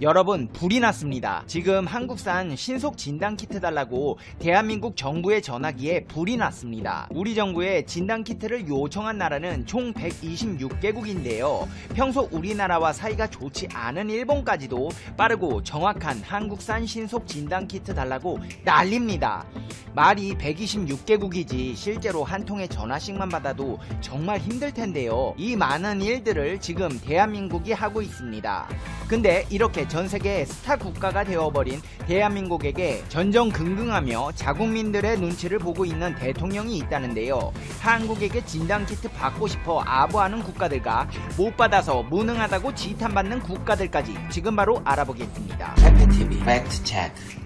여러분, 불이 났습니다. 지금 한국산 신속 진단키트 달라고 대한민국 정부의 전화기에 불이 났습니다. 우리 정부에 진단키트를 요청한 나라는 총 126개국인데요. 평소 우리나라와 사이가 좋지 않은 일본까지도 빠르고 정확한 한국산 신속 진단키트 달라고 난립니다. 말이 126개국이지 실제로 한 통의 전화씩만 받아도 정말 힘들 텐데요. 이 많은 일들을 지금 대한민국이 하고 있습니다. 근데 이렇게 전 세계의 스타 국가가 되어버린 대한민국에게 전전긍긍하며 자국민들의 눈치를 보고 있는 대통령이 있다는데요. 한국에게 진단키트 받고 싶어 아부하는 국가들과 못 받아서 무능하다고 지탄받는 국가들까지 지금 바로 알아보겠습니다. 팩트TV 팩트체크.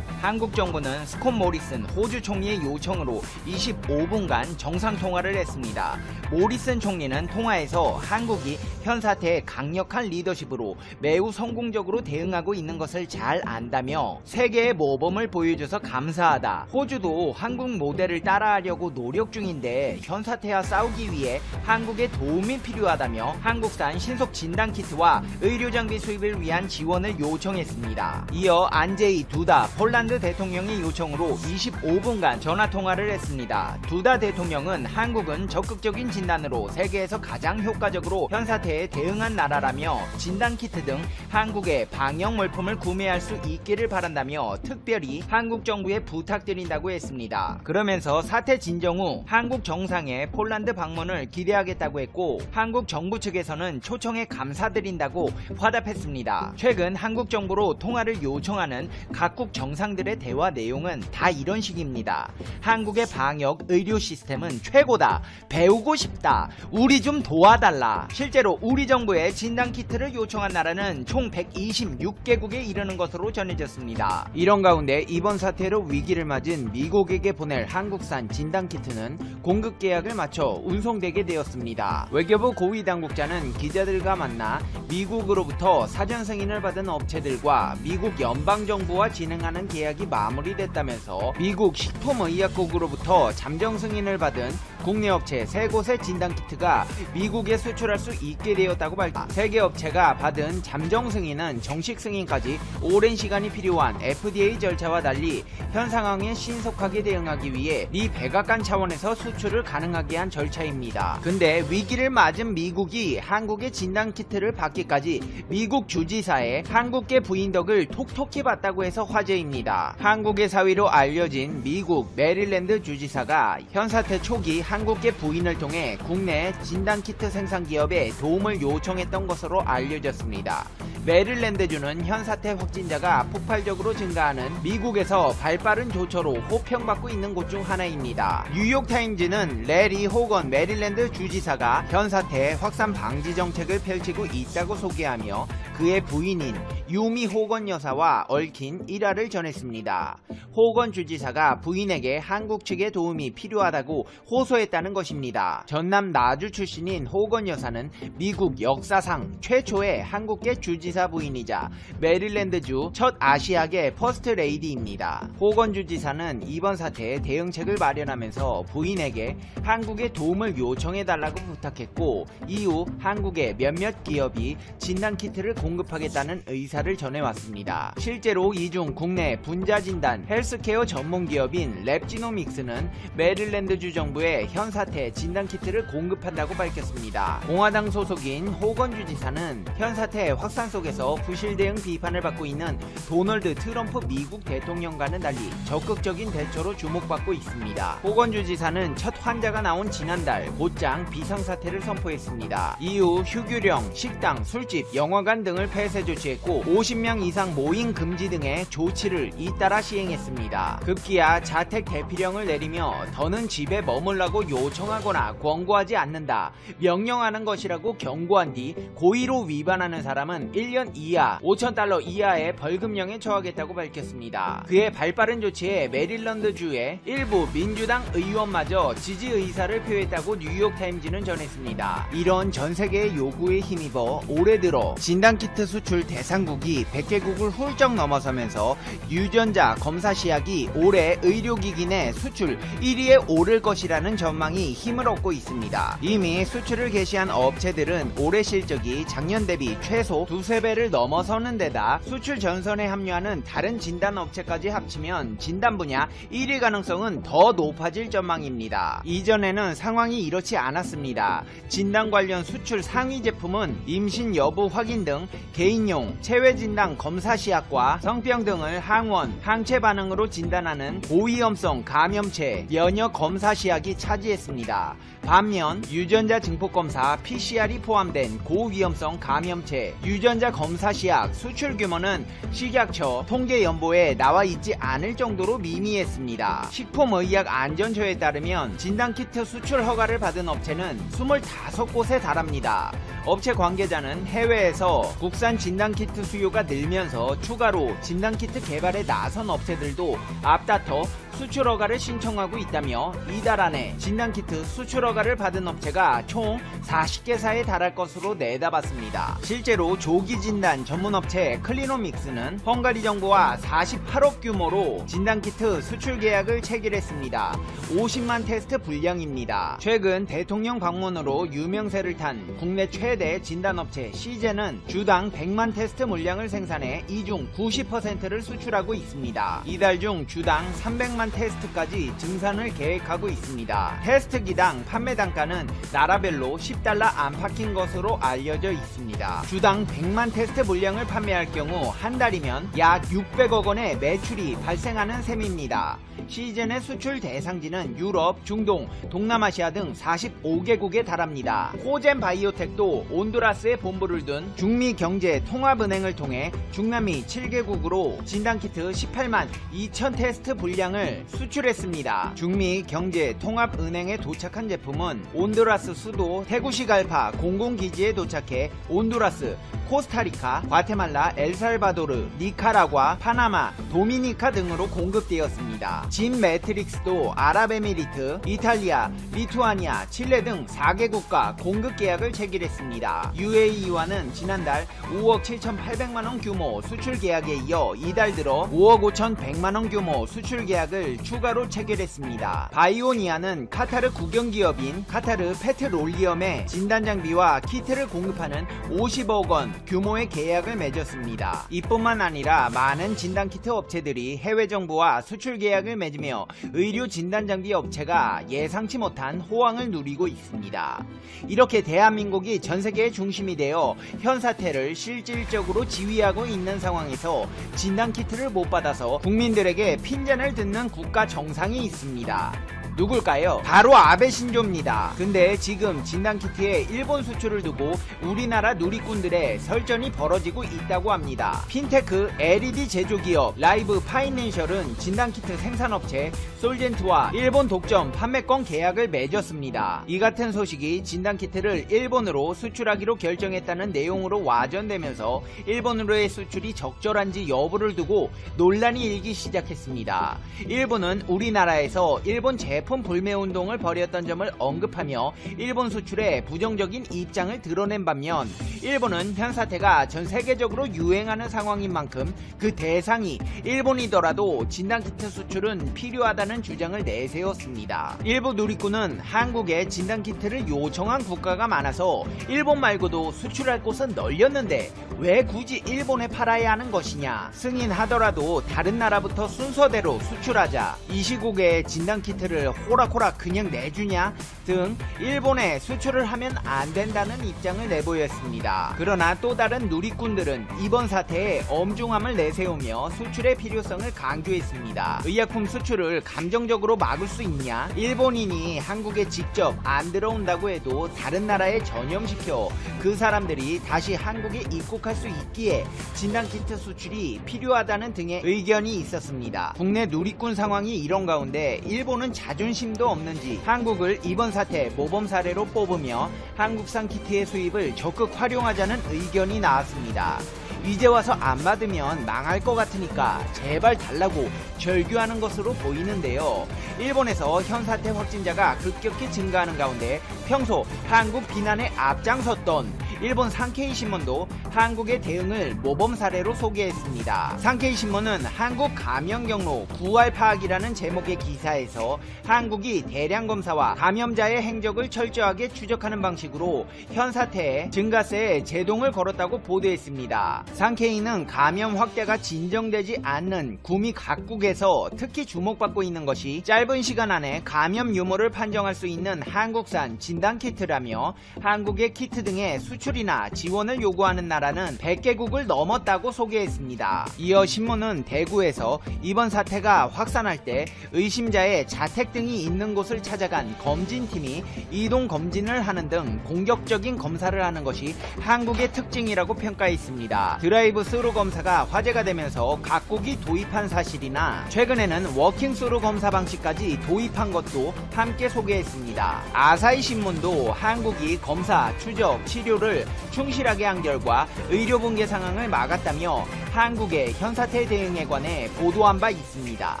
한국 정부는 스콧 모리슨 호주 총리의 요청으로 25분간 정상통화를 했습니다. 모리슨 총리는 통화에서 한국이 현 사태에 강력한 리더십으로 매우 성공적으로 대응하고 있는 것을 잘 안다며 세계의 모범을 보여줘서 감사하다. 호주도 한국 모델을 따라하려고 노력 중인데 현 사태와 싸우기 위해 한국의 도움이 필요하다며 한국산 신속 진단키트와 의료장비 수입을 위한 지원을 요청했습니다. 이어 안제이 두다 폴란드 대통령의 요청으로 25분간 전화통화를 했습니다. 두다 대통령은 한국은 적극적인 진단으로 세계에서 가장 효과적으로 현 사태에 대응한 나라라며 진단키트 등 한국의 방역 물품을 구매할 수 있기를 바란다며 특별히 한국 정부에 부탁드린다고 했습니다. 그러면서 사태 진정 후 한국 정상의 폴란드 방문을 기대하겠다고 했고 한국 정부 측에서는 초청에 감사드린다고 화답했습니다. 최근 한국 정부로 통화를 요청하는 각국 정상들의 대화 내용은 다 이런 식입니다. 한국의 방역 의료 시스템은 최고다. 배우고 싶다. 우리 좀 도와달라. 실제로 우리 정부에 진단키트를 요청한 나라는 총 126개국에 이르는 것으로 전해졌습니다. 이런 가운데 이번 사태로 위기를 맞은 미국에게 보낼 한국산 진단키트는 공급 계약을 마쳐 운송되게 되었습니다. 외교부 고위 당국자는 기자들과 만나 미국으로부터 사전 승인을 받은 업체들과 미국 연방정부와 진행하는 계약이 마무리됐다면서 미국 식품의약국으로부터 잠정 승인을 받은 국내 업체 3곳의 진단키트가 미국에 수출할 수 있게 되었다고 밝혔습니다. 3개 업체가 받은 잠정 승인은 정식 승인까지 오랜 시간이 필요한 FDA 절차와 달리 현 상황에 신속하게 대응하기 위해 미 백악관 차원에서 수출을 가능하게 한 절차입니다. 근데 위기를 맞은 미국이 한국의 진단키트를 받기까지 미국 주지사의 한국계 부인 덕을 톡톡히 봤다고 해서 화제입니다. 한국의 사위로 알려진 미국 메릴랜드 주지사가 현 사태 초기 한국계 부인을 통해 국내 진단키트 생산 기업에 도움을 요청했던 것으로 알려졌습니다. 메릴랜드주는 현 사태 확진자가 폭발적으로 증가하는 미국에서 발빠른 조처로 호평받고 있는 곳 중 하나입니다. 뉴욕타임즈는 레리 호건 메릴랜드 주지사가 현 사태 확산 방지 정책을 펼치고 있다고 소개하며 그의 부인인 유미 호건 여사와 얽힌 일화를 전했습니다. 호건 주지사가 부인에게 한국 측의 도움이 필요하다고 호소했다는 것입니다. 전남 나주 출신인 호건 여사는 미국 역사상 최초의 한국계 주지사 부인이자 메릴랜드주 첫 아시아계 퍼스트 레이디입니다. 호건 주지사는 이번 사태에 대응책을 마련하면서 부인에게 한국의 도움을 요청해달라고 부탁했고 이후 한국의 몇몇 기업이 진단키트를 공급하겠다는 의사를 전해왔습니다. 실제로 이 중 국내 분자진단 헬스케어 전문기업인 랩지노믹스는 메릴랜드주 정부에 현 사태 진단키트를 공급한다고 밝혔습니다. 공화당 소속인 호건 주지사는 현 사태 확산 속에서 부실 대응 비판을 받고 있는 도널드 트럼프 미국 대통령과는 달리 적극적인 대처로 주목받고 있습니다. 호건 주지사는 첫 환자가 나온 지난달 곧장 비상사태를 선포했습니다. 이후 휴교령, 식당, 술집, 영화관 등을 폐쇄 조치했고 50명 이상 모임 금지 등의 조치를 잇따라 시행했습니다. 급기야 자택 대피령을 내리며 더는 집에 머물라고 요청하거나 권고하지 않는다. 명령하는 것이라고 경고한 뒤 고의로 위반하는 사람은 1년 이하 5,000달러 이하의 벌금령에 처하겠다고 밝혔습니다. 그의 발빠른 조치에 메릴랜드주의 일부 민주당 의원마저 지지 의사를 표했다고 뉴욕타임즈는 전했습니다. 이런 전세계의 요구에 힘입어 올해 들어 진단키트 수출 대상국 대한민국이 100개국을 훌쩍 넘어서면서 유전자 검사 시약이 올해 의료기기 내 수출 1위에 오를 것이라는 전망이 힘을 얻고 있습니다. 이미 수출을 개시한 업체들은 올해 실적이 작년 대비 최소 두세 배를 넘어서는 데다 수출 전선에 합류하는 다른 진단 업체까지 합치면 진단 분야 1위 가능성은 더 높아질 전망입니다. 이전에는 상황이 이렇지 않았습니다. 진단 관련 수출 상위 제품은 임신 여부 확인 등 개인용 체외 진단 검사 시약과 성병 등을 항원, 항체 반응으로 진단하는 고위험성 감염체 면역 검사 시약이 차지했습니다. 반면 유전자 증폭 검사 PCR이 포함된 고위험성 감염체 유전자 검사 시약 수출 규모는 식약처 통계연보에 나와 있지 않을 정도로 미미했습니다. 식품의약안전처에 따르면 진단키트 수출 허가를 받은 업체는 25곳에 달합니다. 업체 관계자는 해외에서 국산 진단키트 수요가 늘면서 추가로 진단키트 개발에 나선 업체들도 앞다퉈 수출 허가를 신청하고 있다며 이달 안에 진단키트 수출 허가를 받은 업체가 총 40개사에 달할 것으로 내다봤습니다. 실제로 조기 진단 전문 업체 클리노믹스는 헝가리 정부와 48억 규모로 진단키트 수출 계약을 체결했습니다. 50만 테스트 분량입니다. 최근 대통령 방문으로 유명세를 탄 국내 최대 진단업체 시젠은 주당 100만 테스트 물량을 생산해 이 중 90%를 수출하고 있습니다. 이달 중 주당 300만 테스트까지 증산을 계획하고 있습니다. 테스트기당 판매 단가는 나라별로 $10 안팎인 것으로 알려져 있습니다. 주당 100만 테스트 물량을 판매할 경우 한 달이면 약 600억 원의 매출이 발생하는 셈입니다. 시즌의 수출 대상지는 유럽, 중동, 동남아시아 등 45개국에 달합니다. 호젠 바이오텍도 온두라스에 본부를 둔 중미경제통합은행을 통해 중남미 7개국으로 진단키트 18만 2천 테스트 분량을 수출했습니다. 중미경제통합은행에 도착한 제품은 온두라스 수도 테구시갈파 공공기지에 도착해 온두라스, 코스타리카, 과테말라, 엘살바도르, 니카라과, 파나마, 도미니카 등으로 공급되었습니다. 진 매트릭스도 아랍에미리트, 이탈리아, 리투아니아, 칠레 등 4개국과 공급 계약을 체결했습니다. UAE와는 지난달 5억 7,800만원 규모 수출 계약에 이어 이달 들어 5억 5,100만원 규모 수출 계약을 추가로 체결했습니다. 바이오니아는 카타르 국영기업인 카타르 페트롤리엄에 진단장비와 키트를 공급하는 50억 원 규모의 계약을 맺었습니다. 이뿐만 아니라 많은 진단키트 업체들이 해외 정부와 수출 계약을 맺으며 의료 진단장비 업체가 예상치 못한 호황을 누리고 있습니다. 이렇게 대한민국이 전세계의 중심이 되어 현 사태를 실질적으로 지휘하고 있는 상황에서 진단키트를 못 받아서 국민들에게 핀잔을 듣는 국가 정상이 있습니다. 누굴까요? 바로 아베 신조입니다. 근데 지금 진단키트에 일본 수출을 두고 우리나라 누리꾼들의 설전이 벌어지고 있다고 합니다. 핀테크 LED 제조기업 라이브 파이낸셜은 진단키트 생산업체 솔젠트와 일본 독점 판매권 계약을 맺었습니다. 이 같은 소식이 진단키트를 일본으로 수출하기로 결정했다는 내용으로 와전되면서 일본으로의 수출이 적절한지 여부를 두고 논란이 일기 시작했습니다. 일본은 우리나라에서 일본 제품 불매운동을 벌였던 점을 언급하며 일본 수출에 부정적인 입장을 드러낸 반면 일본은 현 사태가 전 세계적으로 유행하는 상황인 만큼 그 대상이 일본이더라도 진단키트 수출은 필요하다는 주장을 내세웠습니다. 일부 누리꾼은 한국에 진단키트를 요청한 국가가 많아서 일본 말고도 수출할 곳은 널렸는데 왜 굳이 일본에 팔아야 하는 것이냐, 승인하더라도 다른 나라부터 순서대로 수출하자, 이 시국에 진단키트를 호락호락 그냥 내주냐 등 일본에 수출을 하면 안 된다는 입장을 내보였습니다. 그러나 또 다른 누리꾼들은 이번 사태에 엄중함을 내세우며 수출의 필요성을 강조했습니다. 의약품 수출을 감정적으로 막을 수 있냐? 일본인이 한국에 직접 안 들어온다고 해도 다른 나라에 전염시켜 그 사람들이 다시 한국에 입국할 수 있기에 진단키트 수출이 필요하다는 등의 의견이 있었습니다. 국내 누리꾼 상황이 이런 가운데 일본은 자존심도 없는지 한국을 이번 사태 모범 사례로 뽑으며 한국산 키트의 수입을 적극 활용하자는 의견이 나왔습니다. 이제 와서 안 받으면 망할 것 같으니까 제발 달라고 절규하는 것으로 보이는데요. 일본에서 현 사태 확진자가 급격히 증가하는 가운데 평소 한국 비난에 앞장섰던 일본 산케이 신문도 한국의 대응을 모범 사례로 소개했습니다. 산케이 신문은 한국 감염 경로 9할 파악이라는 제목의 기사에서 한국이 대량 검사와 감염자의 행적을 철저하게 추적하는 방식으로 현 사태에 증가세에 제동을 걸었다고 보도했습니다. 산케이는 감염 확대가 진정되지 않는 구미 각국에서 특히 주목받고 있는 것이 짧은 시간 안에 감염 유무를 판정할 수 있는 한국산 진단키트라며 한국의 키트 등의 수출이나 지원을 요구하는 나라는 100개국을 넘었다고 소개했습니다. 이어 신문은 대구에서 이번 사태가 확산할 때 의심자의 자택 등이 있는 곳을 찾아간 검진팀이 이동 검진을 하는 등 공격적인 검사를 하는 것이 한국의 특징이라고 평가했습니다. 드라이브 스루 검사가 화제가 되면서 각국이 도입한 사실이나 최근에는 워킹 스루 검사 방식까지 도입한 것도 함께 소개했습니다. 아사히 신문도 한국이 검사, 추적, 치료를 충실하게 한 결과 의료 붕괴 상황을 막았다며 한국의 현 사태 대응에 관해 보도한 바 있습니다.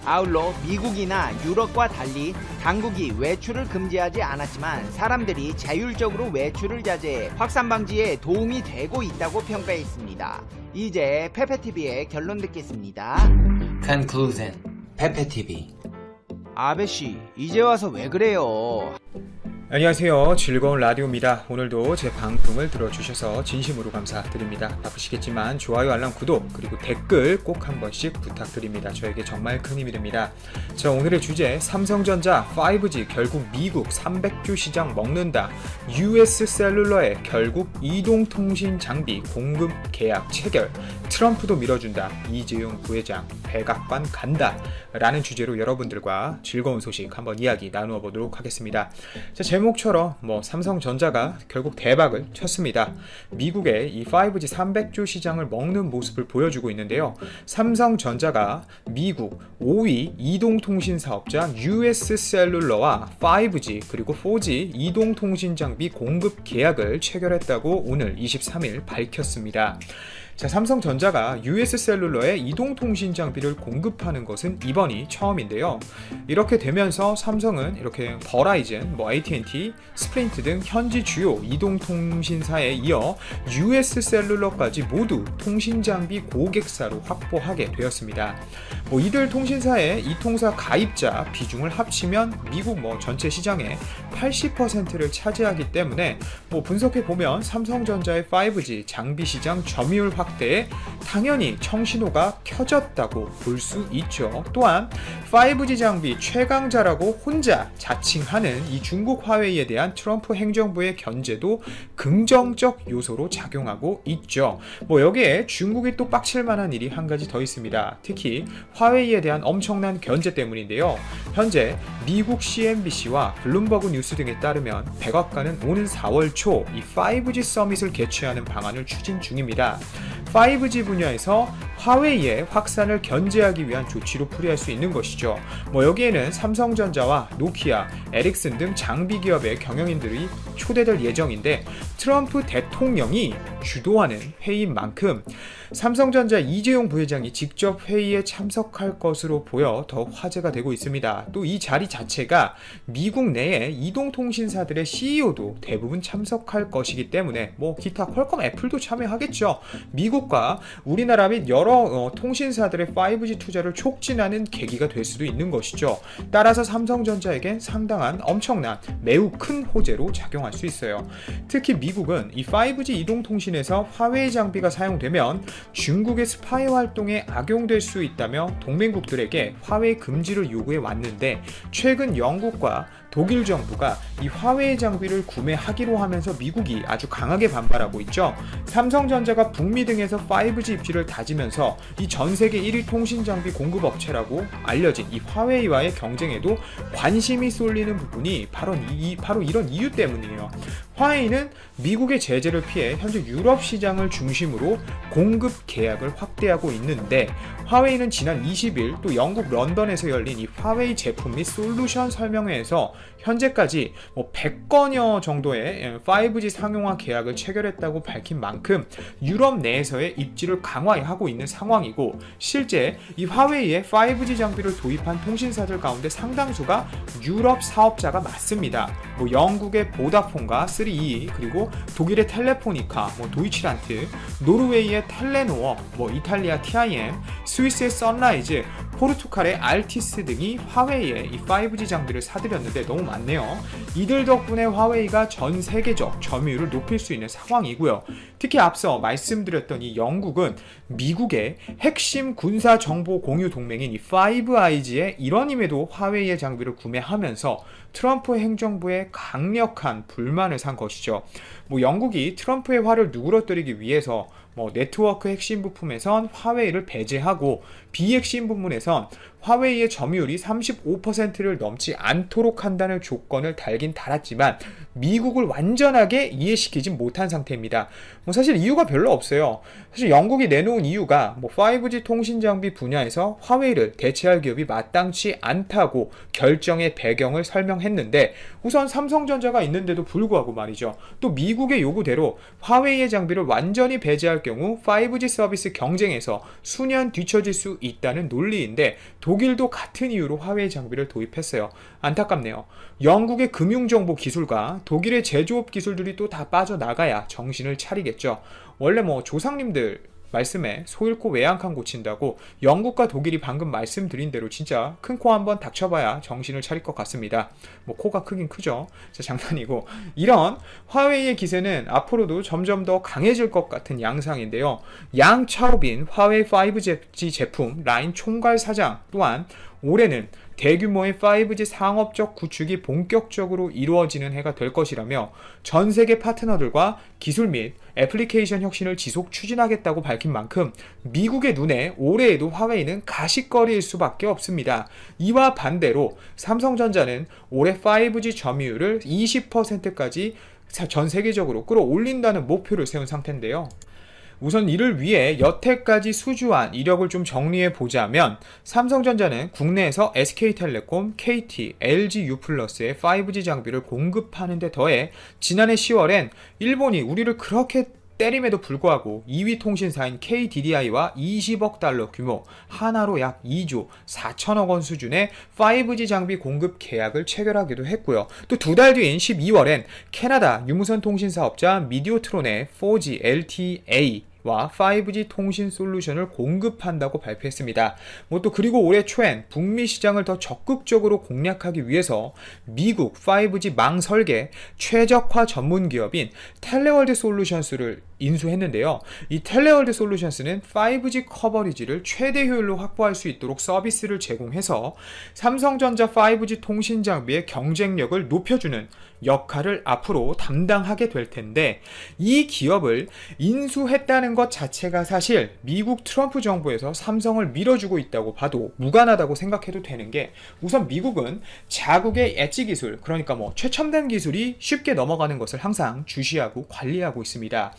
아울러 미국이나 유럽과 달리 당국이 외출을 금지하지 않았지만 사람들이 자율적으로 외출을 자제해 확산 방지에 도움이 되고 있다고 평가했습니다. 이제 페페TV의 결론 듣겠습니다. Conclusion. 페페TV. 아베씨, 이제 와서 왜 그래요? 안녕하세요. 즐거운 라디오입니다. 오늘도 제 방송을 들어주셔서 진심으로 감사드립니다. 바쁘시겠지만 좋아요, 알람, 구독, 그리고 댓글 꼭 한 번씩 부탁드립니다. 저에게 정말 큰 힘이 됩니다. 자, 오늘의 주제, 삼성전자 5G 결국 미국 300조 시장 먹는다. US 셀룰러에 결국 이동통신 장비 공급 계약 체결. 트럼프도 밀어준다. 이재용 부회장 백악관 간다. 라는 주제로 여러분들과 즐거운 소식 한번 이야기 나누어 보도록 하겠습니다. 자, 제목처럼 삼성전자가 결국 대박을 쳤습니다. 미국의 이 5G 300조 시장을 먹는 모습을 보여주고 있는데요. 삼성전자가 미국 5위 이동통신 사업자 US 셀룰러와 5G 그리고 4G 이동통신 장비 공급 계약을 체결했다고 오늘 23일 밝혔습니다. 자, 삼성전자가 US 셀룰러에 이동통신 장비를 공급하는 것은 이번이 처음인데요. 이렇게 되면서 삼성은 이렇게 버라이즌, AT&T, 스프린트 등 현지 주요 이동통신사에 이어 US 셀룰러까지 모두 통신장비 고객사로 확보하게 되었습니다. 이들 통신사의 이 통사 가입자 비중을 합치면 미국 전체 시장의 80%를 차지하기 때문에 분석해보면 삼성전자의 5G 장비 시장 점유율 확대에 당연히 청신호가 켜졌다고 볼 수 있죠. 또한 5G 장비 최강자라고 혼자 자칭하는 이 중국 화웨이에 대한 트럼프 행정부의 견제도 긍정적 요소로 작용하고 있죠. 여기에 중국이 또 빡칠 만한 일이 한 가지 더 있습니다. 특히 화웨이에 대한 엄청난 견제 때문인데요. 현재 미국 CNBC와 블룸버그 뉴스 등에 따르면 백악관은 오는 4월 초 이 5G 서밋을 개최하는 방안을 추진 중입니다. 5G 분야에서 화웨이의 확산을 견제하기 위한 조치로 풀이할 수 있는 것이죠. 여기에는 삼성전자와 노키아, 에릭슨 등 장비 기업의 경영인들이 초대될 예정인데 트럼프 대통령이 주도하는 회의인 만큼 삼성전자 이재용 부회장이 직접 회의에 참석할 것으로 보여 더욱 화제가 되고 있습니다. 또 이 자리 자체가 미국 내의 이동통신사들의 CEO도 대부분 참석할 것이기 때문에 기타 퀄컴, 애플도 참여하겠죠. 미국과 우리나라 및 여러 통신사들의 5G 투자를 촉진하는 계기가 될 수도 있는 것이죠. 따라서 삼성전자에겐 상당한 엄청난 매우 큰 호재로 작용할 수 있어요. 특히 미국은 이 5G 이동통신에서 화웨이 장비가 사용되면 중국의 스파이 활동에 악용될 수 있다며 동맹국들에게 화웨이 금지를 요구해 왔는데 최근 영국과 독일 정부가 이 화웨이 장비를 구매하기로 하면서 미국이 아주 강하게 반발하고 있죠. 삼성전자가 북미 등에서 5G 입지를 다지면서 이 전 세계 1위 통신 장비 공급 업체라고 알려진 이 화웨이와의 경쟁에도 관심이 쏠리는 부분이 바로 이런 이유 때문이에요. 화웨이는 미국의 제재를 피해 현재 유럽 시장을 중심으로 공급 계약을 확대하고 있는데 화웨이는 지난 20일 또 영국 런던에서 열린 이 화웨이 제품 및 솔루션 설명회에서 현재까지 100건여 정도의 5G 상용화 계약을 체결했다고 밝힌 만큼 유럽 내에서의 입지를 강화하고 있는 상황이고, 실제 이 화웨이의 5G 장비를 도입한 통신사들 가운데 상당수가 유럽 사업자가 맞습니다. 영국의 보다폰과 3E, 그리고 독일의 텔레포니카, 도이치란트, 노르웨이의 텔레노어, 이탈리아 TIM, 스위스의 선라이즈, 포르투갈의 알티스 등이 화웨이의 이 5G 장비를 사들였는데 너무 많네요. 이들 덕분에 화웨이가 전 세계적 점유율을 높일 수 있는 상황이고요. 특히 앞서 말씀드렸던 이 영국은 미국의 핵심 군사 정보 공유 동맹인 이 5IG의 일원임에도 화웨이의 장비를 구매하면서 트럼프 행정부의 강력한 불만을 산 것이죠. 영국이 트럼프의 화를 누그러뜨리기 위해서 네트워크 핵심 부품에선 화웨이를 배제하고 비핵심 부문에선 화웨이의 점유율이 35%를 넘지 않도록 한다는 조건을 달긴 달았지만 미국을 완전하게 이해시키지 못한 상태입니다. 사실 이유가 별로 없어요. 사실 영국이 내놓은 이유가 5G 통신 장비 분야에서 화웨이를 대체할 기업이 마땅치 않다고 결정의 배경을 설명했는데, 우선 삼성전자가 있는데도 불구하고 말이죠. 또 미국의 요구대로 화웨이의 장비를 완전히 배제할 경우 5G 서비스 경쟁에서 수년 뒤처질 수 있다는 논리인데, 독일도 같은 이유로 화웨이 장비를 도입했어요. 안타깝네요. 영국의 금융정보 기술과 독일의 제조업 기술들이 또 다 빠져나가야 정신을 차리겠죠. 원래 조상님들 말씀에 소 잃고 외양간 고친다고 영국과 독일이 방금 말씀드린 대로 진짜 큰 코 한번 닥쳐봐야 정신을 차릴 것 같습니다. 코가 크긴 크죠. 장난이고, 이런 화웨이의 기세는 앞으로도 점점 더 강해질 것 같은 양상인데요. 양 차오빈 화웨이 5G 제품 라인 총괄 사장 또한 올해는 대규모의 5G 상업적 구축이 본격적으로 이루어지는 해가 될 것이라며 전 세계 파트너들과 기술 및 애플리케이션 혁신을 지속 추진하겠다고 밝힌 만큼 미국의 눈에 올해에도 화웨이는 가시거리일 수밖에 없습니다. 이와 반대로 삼성전자는 올해 5G 점유율을 20%까지 전 세계적으로 끌어올린다는 목표를 세운 상태인데요. 우선 이를 위해 여태까지 수주한 이력을 좀 정리해 보자면, 삼성전자는 국내에서 SK텔레콤, KT, LGU+의 5G 장비를 공급하는 데 더해 지난해 10월엔 일본이 우리를 그렇게 때림에도 불구하고 2위 통신사인 KDDI와 20억 달러 규모, 하나로 약 2조 4천억 원 수준의 5G 장비 공급 계약을 체결하기도 했고요. 또 두 달 뒤인 12월엔 캐나다 유무선 통신 사업자 미디오트론의 4G LTE와 5G 통신 솔루션을 공급한다고 발표했습니다. 또 그리고 올해 초엔 북미 시장을 더 적극적으로 공략하기 위해서 미국 5G 망 설계 최적화 전문 기업인 텔레월드 솔루션스를 인수했는데요. 이 텔레월드 솔루션스는 5G 커버리지를 최대 효율로 확보할 수 있도록 서비스를 제공해서 삼성전자 5G 통신 장비의 경쟁력을 높여주는 역할을 앞으로 담당하게 될 텐데, 이 기업을 인수했다는 것 자체가 사실 미국 트럼프 정부에서 삼성을 밀어주고 있다고 봐도 무관하다고 생각해도 되는 게, 우선 미국은 자국의 엣지 기술, 그러니까 최첨단 기술이 쉽게 넘어가는 것을 항상 주시하고 관리하고 있습니다.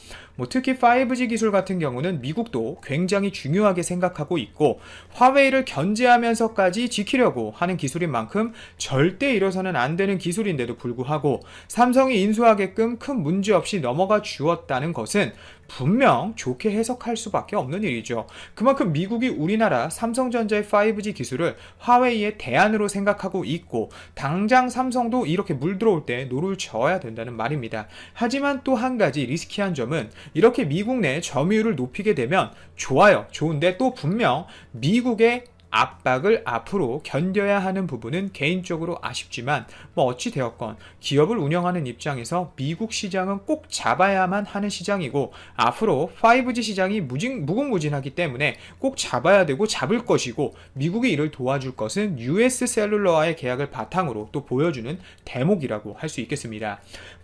특히 5G 기술 같은 경우는 미국도 굉장히 중요하게 생각하고 있고, 화웨이를 견제하면서까지 지키려고 하는 기술인 만큼 절대 잃어서는 안 되는 기술인데도 불구하고 삼성이 인수하게끔 큰 문제 없이 넘어가 주었다는 것은 분명 좋게 해석할 수밖에 없는 일이죠. 그만큼 미국이 우리나라 삼성전자의 5G 기술을 화웨이의 대안으로 생각하고 있고, 당장 삼성도 이렇게 물 들어올 때 노를 저어야 된다는 말입니다. 하지만 또 한 가지 리스키한 점은, 이렇게 미국 내 점유율을 높이게 되면 좋아요, 좋은데 또 분명 미국의 압박을 앞으로 견뎌야 하는 부분은 개인적으로 아쉽지만 어찌 되었건 기업을 운영하는 입장에서 미국 시장은 꼭 잡아야만 하는 시장이고, 앞으로 5G 시장이 무궁무진하기 때문에 꼭 잡아야 되고 잡을 것이고, 미국이 이를 도와줄 것은 US 셀룰러와의 계약을 바탕으로 또 보여주는 대목이라고 할 수 있겠습니다.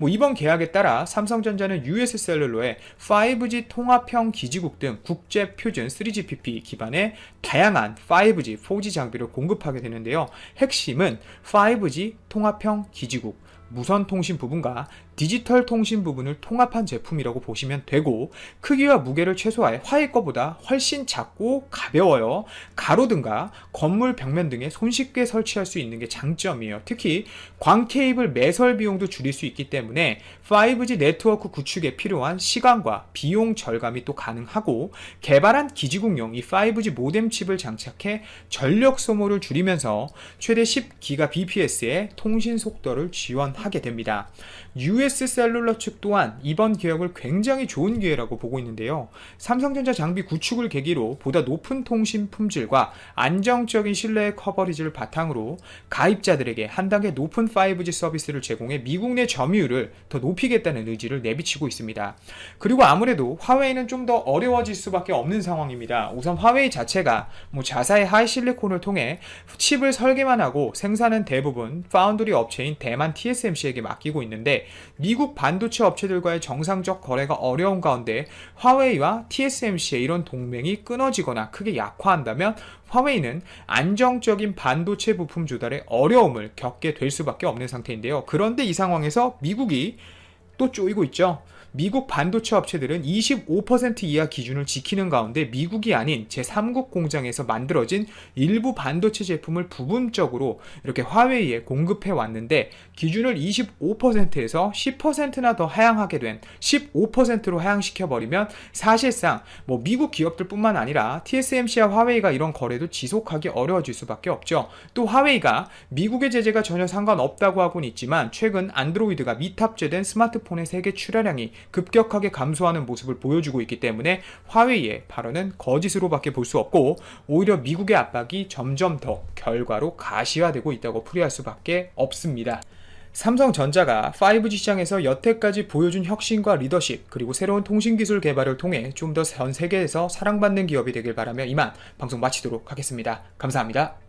이번 계약에 따라 삼성전자는 US 셀룰러의 5G 통합형 기지국 등 국제 표준 3GPP 기반의 다양한 5G, 4G 장비를 공급하게 되는데요. 핵심은 5G 통합형 기지국, 무선 통신 부분과 디지털 통신 부분을 통합한 제품이라고 보시면 되고, 크기와 무게를 최소화해 화웨이 거보다 훨씬 작고 가벼워요. 가로등과 건물 벽면 등에 손쉽게 설치할 수 있는 게 장점이에요. 특히 광 케이블 매설 비용도 줄일 수 있기 때문에 5G 네트워크 구축에 필요한 시간과 비용 절감이 또 가능하고, 개발한 기지국용 이 5G 모뎀 칩을 장착해 전력 소모를 줄이면서 최대 10GBps의 통신 속도를 지원하게 됩니다. US 셀룰러 측 또한 이번 개혁을 굉장히 좋은 기회라고 보고 있는데요. 삼성전자 장비 구축을 계기로 보다 높은 통신 품질과 안정적인 신뢰의 커버리지를 바탕으로 가입자들에게 한 단계 높은 5G 서비스를 제공해 미국 내 점유율을 더 높이겠다는 의지를 내비치고 있습니다. 그리고 아무래도 화웨이는 좀 더 어려워질 수밖에 없는 상황입니다. 우선 화웨이 자체가 자사의 하이실리콘을 통해 칩을 설계만 하고 생산은 대부분 파운드리 업체인 대만 TSMC에게 맡기고 있는데, 미국 반도체 업체들과의 정상적 거래가 어려운 가운데 화웨이와 TSMC의 이런 동맹이 끊어지거나 크게 약화한다면 화웨이는 안정적인 반도체 부품 조달에 어려움을 겪게 될 수밖에 없는 상태인데요. 그런데 이 상황에서 미국이 또 쪼이고 있죠. 미국 반도체 업체들은 25% 이하 기준을 지키는 가운데 미국이 아닌 제3국 공장에서 만들어진 일부 반도체 제품을 부분적으로 이렇게 화웨이에 공급해 왔는데, 기준을 25%에서 10%나 더 하향하게 된 15%로 하향시켜버리면 사실상 미국 기업들 뿐만 아니라 TSMC와 화웨이가 이런 거래도 지속하기 어려워질 수밖에 없죠. 또 화웨이가 미국의 제재가 전혀 상관없다고 하고는 있지만, 최근 안드로이드가 미탑재된 스마트폰의 세계 출하량이 급격하게 감소하는 모습을 보여주고 있기 때문에 화웨이의 발언은 거짓으로밖에 볼 수 없고, 오히려 미국의 압박이 점점 더 결과로 가시화되고 있다고 풀이할 수밖에 없습니다. 삼성전자가 5G 시장에서 여태까지 보여준 혁신과 리더십, 그리고 새로운 통신기술 개발을 통해 좀 더 전 세계에서 사랑받는 기업이 되길 바라며 이만 방송 마치도록 하겠습니다. 감사합니다.